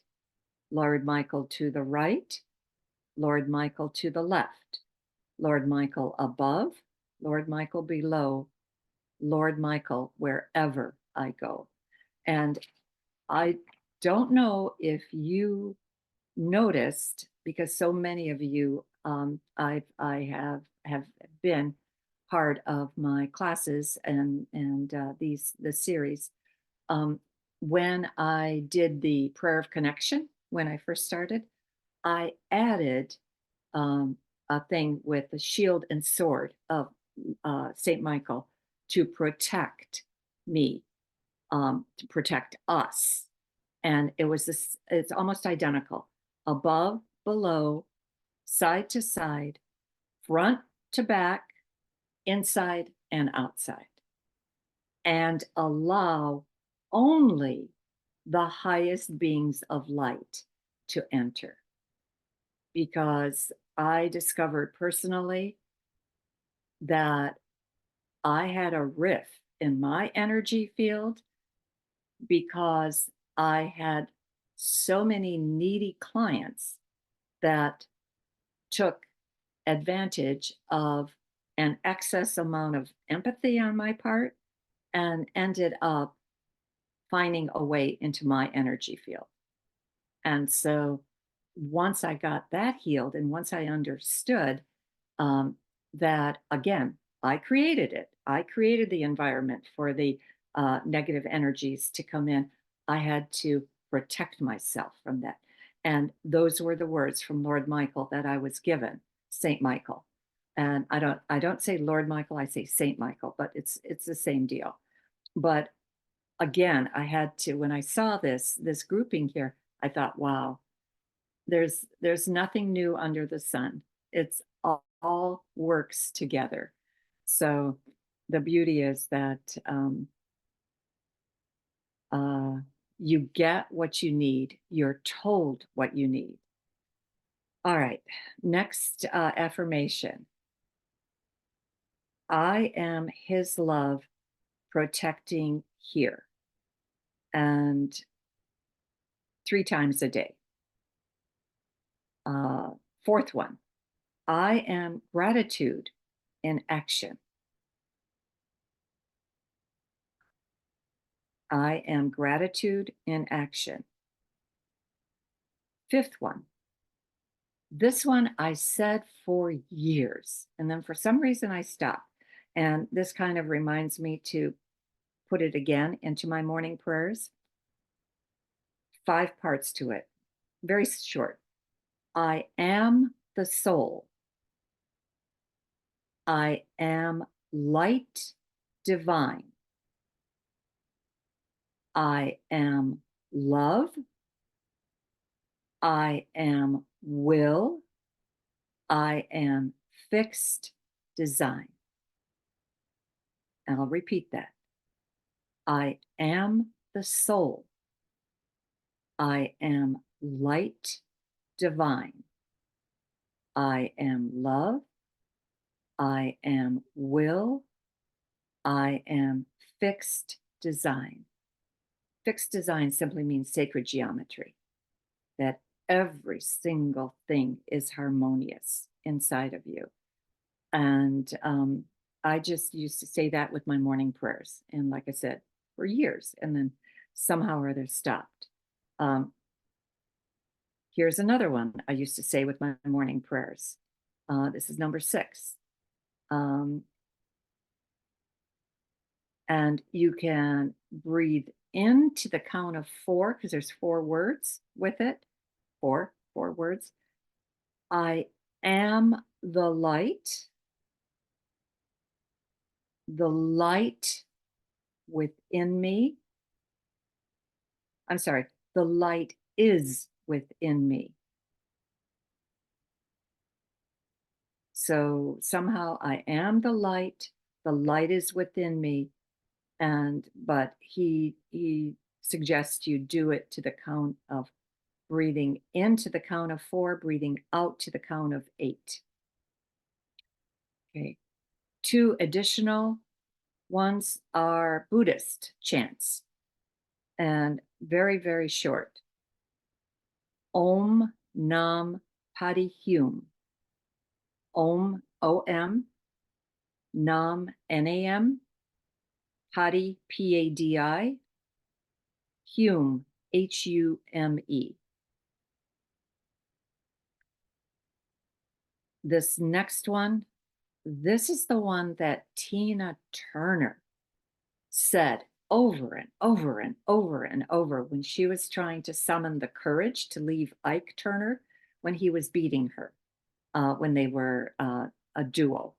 Lord Michael to the right, Lord Michael to the left, Lord Michael above, Lord Michael below, Lord Michael wherever I go. And I don't know if you noticed, because so many of you, I have been part of my classes and the series. When I did the prayer of connection, when I first started, I added a thing with the shield and sword of Saint Michael to protect me, to protect us. And it was this, it's almost identical: above, below, side to side, front to back, inside and outside. and allow only the highest beings of light to enter. Because I discovered personally that I had a rift in my energy field because I had so many needy clients that took advantage of an excess amount of empathy on my part and ended up finding a way into my energy field. And so once I got that healed and once I understood um, that, again, I created it, I created the environment for the negative energies to come in, I had to protect myself from that. And those were the words from Lord Michael that I was given, Saint Michael. And I don't say Lord Michael, I say Saint Michael, but it's the same deal. But again, I had to, when I saw this grouping here, I thought, wow, there's nothing new under the sun. It's all works together. So the beauty is that uh, you get what you need. You're told what you need. All right. Next affirmation. I am his love protecting here. And 3 times a day. Uh, Fourth one. I am gratitude in action. I am gratitude in action. Fifth one. This one I said for years, and then for some reason I stopped. And this kind of reminds me to put it again into my morning prayers. 5 parts to it, very short. I am the soul. I am light divine. I am love. I am will. I am fixed design. And I'll repeat that. I am the soul. I am light divine. I am love. I am will. I am fixed design. Fixed design simply means sacred geometry, that every single thing is harmonious inside of you. And I just used to say that with my morning prayers. And like I said, for years, and then somehow or other stopped. Um, Here's another one I used to say with my morning prayers. This is number 6. Um, and you can breathe into the count of 4 because there's 4 words with it. Four words. I am the light within me. I'm sorry, the light is within me. So somehow I am the light is within me, but he suggests you do it to the count of breathing into the count of 4, breathing out to the count of 8. Okay. 2 additional ones are Buddhist chants and very, very short. Om Nam Padi Hum. Om, O-M, Nam, N-A-M, Padi, P-A-D-I, Hume, H-U-M-E. This next one, this is the one that Tina Turner said over and over and over and over when she was trying to summon the courage to leave Ike Turner when he was beating her, when they were a duo.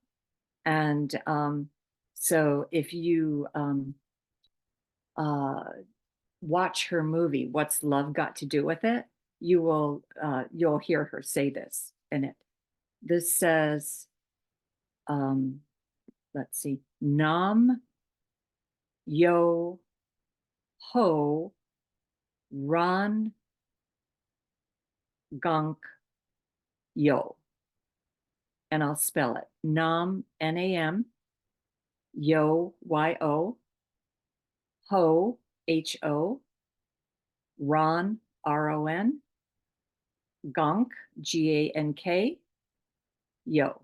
And so if you watch her movie, What's Love Got to Do with It, you'll hear her say this in it. This says, let's see, Nam Yo Ho Ron Gunk Yo. And I'll spell it. Nam, N-A-M, Yo, Y-O, Ho, H-O, Ron, R-O-N, Gunk, G-A-N-K, Yo.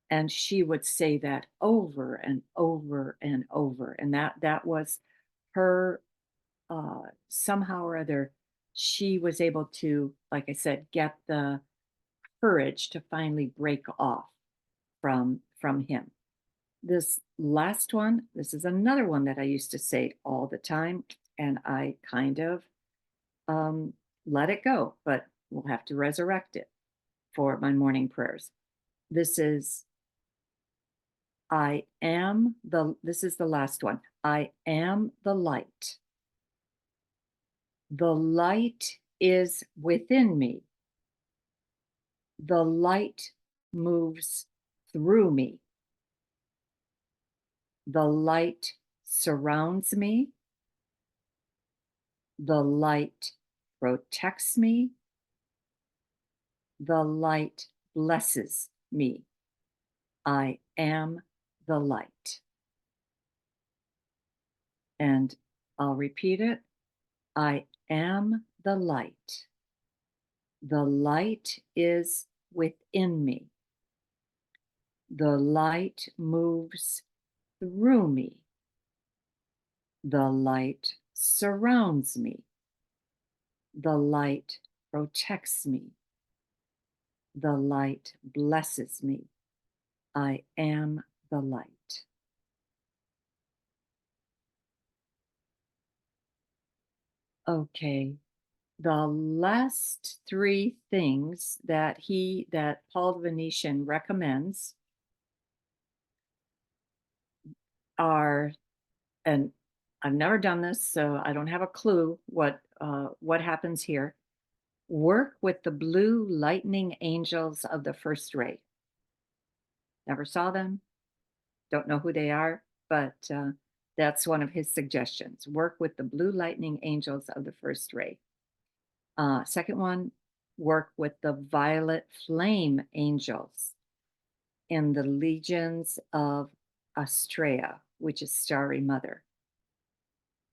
And she would say that over and over and over. And that was her, somehow or other, she was able to, like I said, get the courage to finally break off from him. This last one, this is another one that I used to say all the time, and I kind of um, let it go, but we'll have to resurrect it for my morning prayers. This is this is the last one. I am the light. The light is within me. The light moves through me. The light surrounds me. The light protects me. The light blesses me. I am the light. And I'll repeat it. I am the light. The light is within me. The light moves through me. The light surrounds me. The light protects me. The light blesses me. I am the light. Okay. The last three things that Paul the Venetian recommends are, and I've never done this, so I don't have a clue what happens here. Work with the blue lightning angels of the first ray. Never saw them, don't know who they are, but that's one of his suggestions. Work with the blue lightning angels of the first ray. Second one, work with the violet flame angels in the legions of Astrea, which is Starry Mother.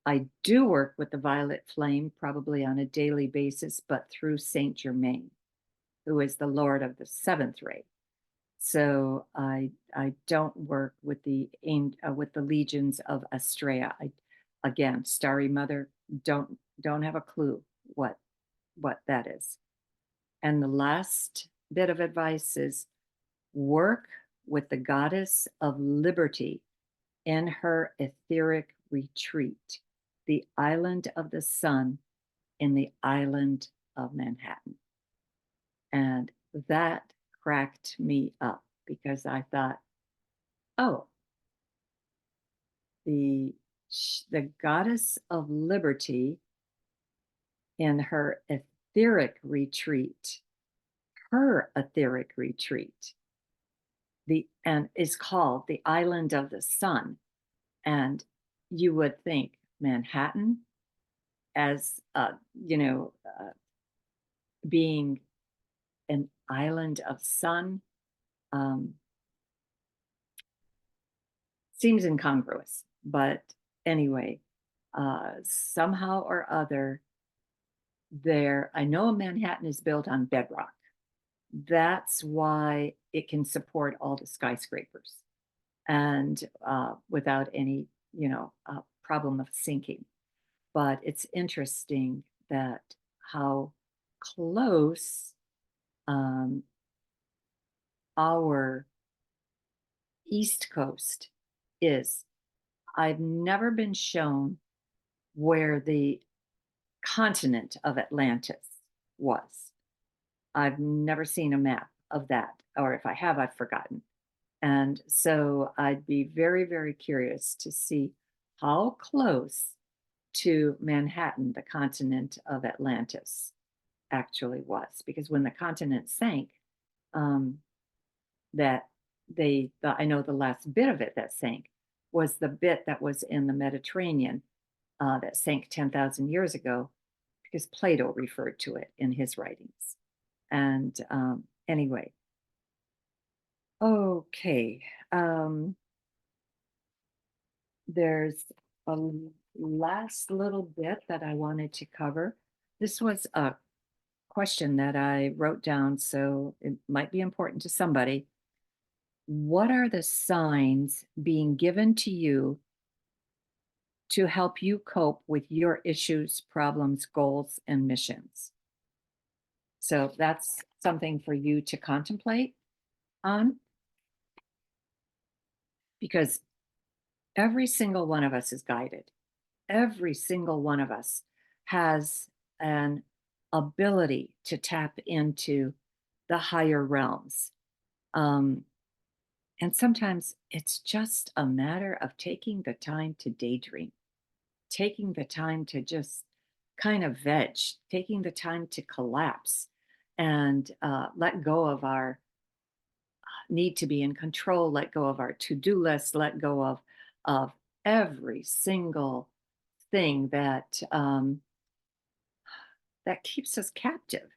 I do work with the violet flame probably on a daily basis, but through Saint Germain, who is the Lord of the seventh ray. So I don't work with the legions of Astrea. Again, Starry Mother, don't have a clue what that is. And the last bit of advice is work with the goddess of liberty in her etheric retreat, the island of the sun in the island of Manhattan. And that cracked me up because I thought, oh, the goddess of liberty in her etheric retreat, and is called the Island of the Sun. And you would think Manhattan as being an island of sun seems incongruous, but anyway, somehow or other, I know Manhattan is built on bedrock. That's why it can support all the skyscrapers and without any problem of sinking. But it's interesting that how close our East Coast is. I've never been shown where the continent of Atlantis was. I've never seen a map of that, or if I have, I've forgotten. And so I'd be very, very curious to see how close to Manhattan the continent of Atlantis actually was. Because when the continent sank, I know the last bit of it that sank was the bit that was in the Mediterranean that sank 10,000 years ago, because Plato referred to it in his writings. And anyway, okay. There's a last little bit that I wanted to cover. This was a question that I wrote down, so it might be important to somebody. What are the signs being given to you to help you cope with your issues, problems, goals, and missions? So that's something for you to contemplate on, because every single one of us is guided. Every single one of us has an ability to tap into the higher realms. Um, and sometimes it's just a matter of taking the time to daydream, taking the time to just kind of veg, taking the time to collapse and let go of our need to be in control, let go of our to-do list, let go of every single thing that keeps us captive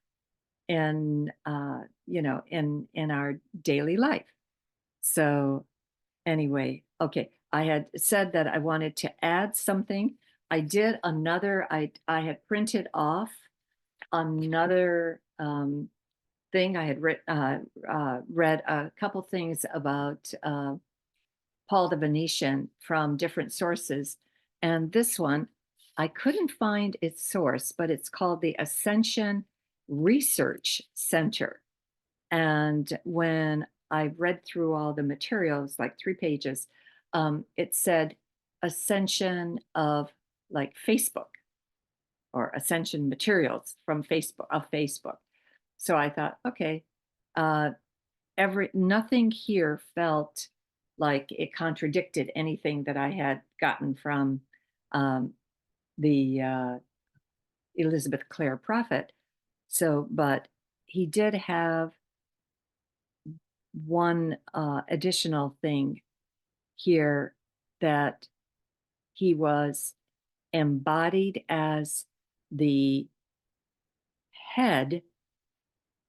in in our daily life. So anyway, okay, I had said that I wanted to add something. I did another. I had printed off another thing. I had read a couple things about Paul the Venetian from different sources. And this one, I couldn't find its source, but it's called the Ascension Research Center. And when I read through all the materials, like 3 pages, it said Ascension of like Facebook, or Ascension materials from Facebook. So I thought, okay, uh, nothing here felt like it contradicted anything that I had gotten from um, the Elizabeth Clare Prophet. So, but he did have one additional thing here, that he was embodied as the head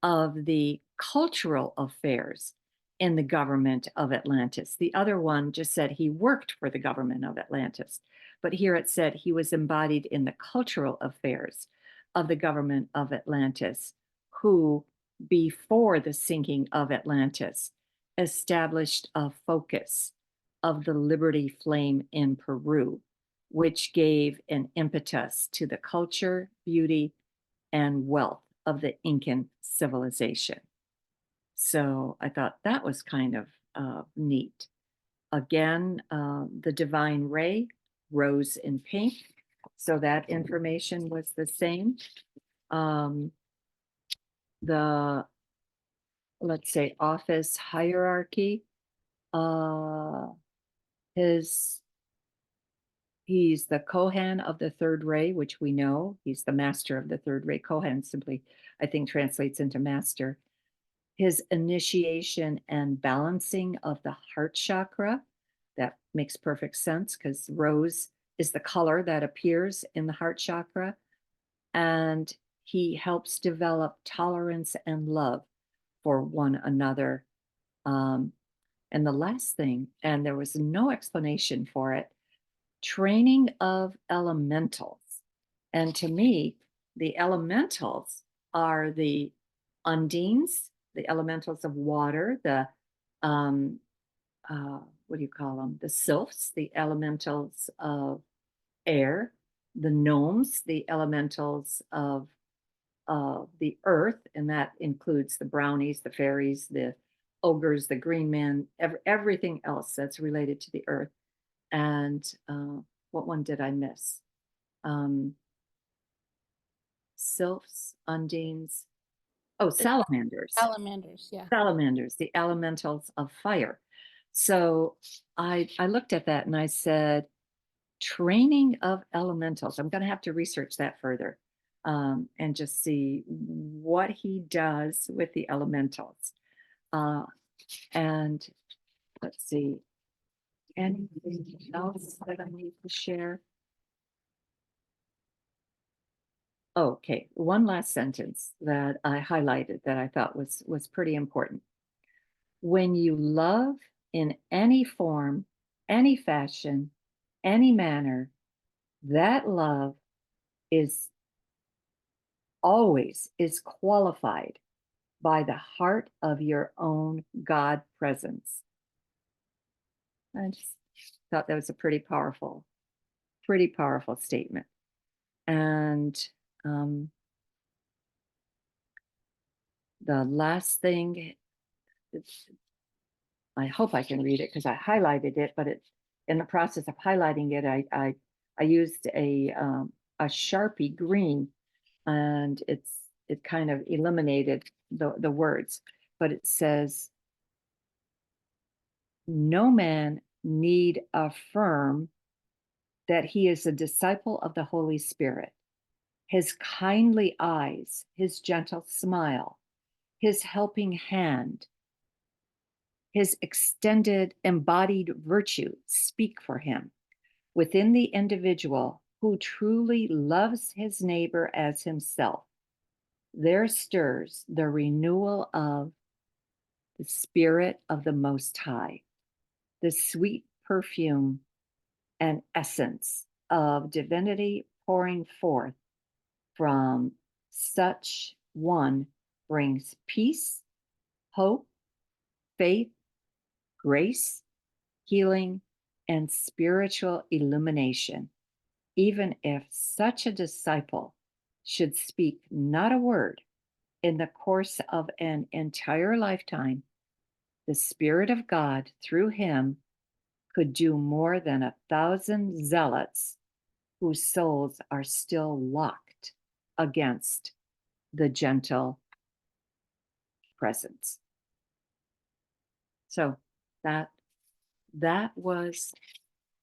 of the cultural affairs in the government of Atlantis. The other one just said he worked for the government of Atlantis. But here it said he was embodied in the cultural affairs of the government of Atlantis, who, before the sinking of Atlantis, established a focus of the Liberty Flame in Peru, which gave an impetus to the culture, beauty, and wealth of the Incan civilization. So I thought that was kind of neat. Again, the divine ray, rose in pink. So that information was the same. The, let's say, office hierarchy, uh, his he's the Kohan of the third ray, which we know. He's the master of the third ray. Kohan simply, I think, translates into master. His initiation and balancing of the heart chakra, that makes perfect sense, because rose is the color that appears in the heart chakra. And he helps develop tolerance and love for one another. And the last thing, and there was no explanation for it, training of elementals. And to me, the elementals are the undines, the elementals of water, the um, what do you call them? The sylphs, the elementals of air, the gnomes, the elementals of the earth, and that includes the brownies, the fairies, the ogres, the green man, everything else that's related to the earth. And what one did I miss? Sylphs, undines. Oh, salamanders. Salamanders, yeah. Salamanders, the elementals of fire. So I looked at that and I said, training of elementals. I'm going to have to research that further and just see what he does with the elementals. And let's see. anything else that I need to share? Okay, one last sentence that I highlighted that I thought was pretty important. When you love in any form, any fashion, any manner, that love is always is qualified by the heart of your own God presence. I just thought that was a pretty powerful statement. And the last thing, I hope I can read it because I highlighted it, but it's in the process of highlighting it, I used a Sharpie green, and it kind of eliminated the words, but it says, "No man need affirm that he is a disciple of the Holy Spirit. His kindly eyes, his gentle smile, his helping hand, his extended embodied virtue speak for him. Within the individual who truly loves his neighbor as himself, there stirs the renewal of the Spirit of the Most High, the sweet perfume and essence of divinity pouring forth from such one brings peace, hope, faith, grace, healing, and spiritual illumination, even if such a disciple should speak not a word in the course of an entire lifetime. The Spirit of God, through him, could do more than 1,000 zealots whose souls are still locked against the gentle presence." So that that was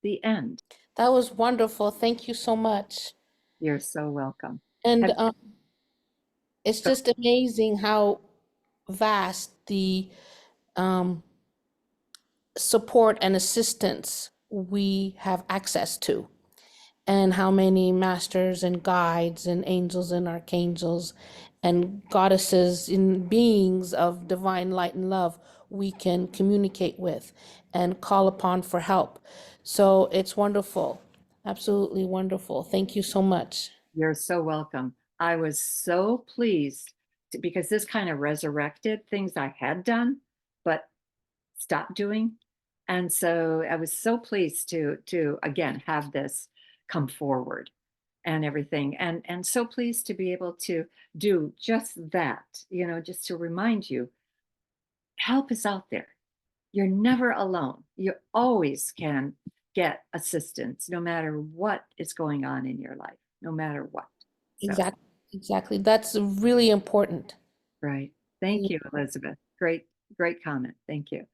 the end. That was wonderful. Thank you so much. You're so welcome. And Have, it's just amazing how vast the um, support and assistance we have access to, and how many masters and guides and angels and archangels and goddesses and beings of divine light and love we can communicate with and call upon for help. So it's wonderful, absolutely wonderful. Thank you so much. you're so welcome. I was so pleased because this kind of resurrected things I had done, but stopped doing. And so I was so pleased to again have this come forward and everything. And so pleased to be able to do just that, just to remind you, help is out there. You're never alone. You always can get assistance no matter what is going on in your life, no matter what. So, Exactly, exactly. That's really important. right. Thank you, Elizabeth. Great comment. Thank you.